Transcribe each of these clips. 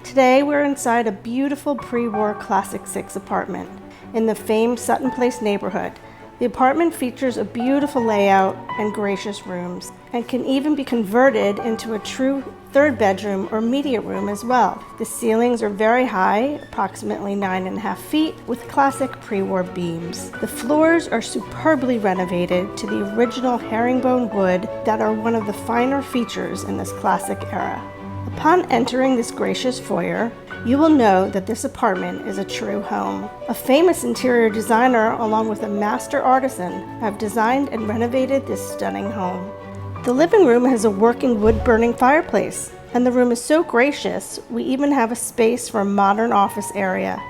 Today we're inside a beautiful pre-war Classic 6 apartment in the famed Sutton Place neighborhood. The apartment features a beautiful layout and gracious rooms, and can even be converted into a true third bedroom or media room as well. The ceilings are very high, approximately 9.5 feet, with classic pre-war beams. The floors are superbly renovated to the original herringbone wood that are one of the finer features in this classic era. Upon entering this gracious foyer, you will know that this apartment is a true home. A famous interior designer along with a master artisan have designed and renovated this stunning home. The living room has a working wood-burning fireplace, and the room is so gracious we even have a space for a modern office area.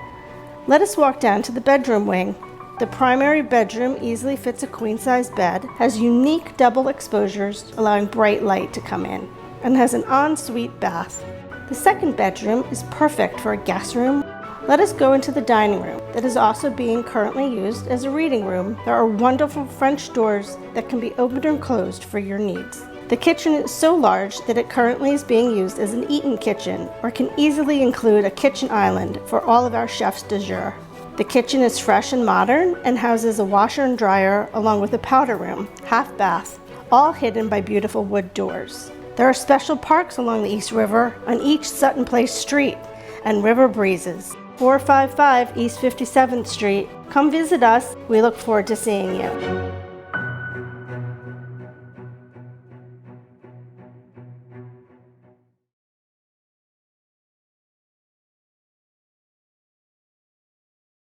Let us walk down to the bedroom wing. The primary bedroom easily fits a queen-size bed, has unique double exposures allowing bright light to come in, and has an ensuite bath. The second bedroom is perfect for a guest room. Let us go into the dining room that is also being currently used as a reading room. There are wonderful French doors that can be opened and closed for your needs. The kitchen is so large that it currently is being used as an eat-in kitchen, or can easily include a kitchen island for all of our chefs du jour. The kitchen is fresh and modern and houses a washer and dryer along with a powder room, half bath, all hidden by beautiful wood doors. There are special parks along the East River on each Sutton Place street and river breezes. 455 East 57th Street. Come visit us. We look forward to seeing you.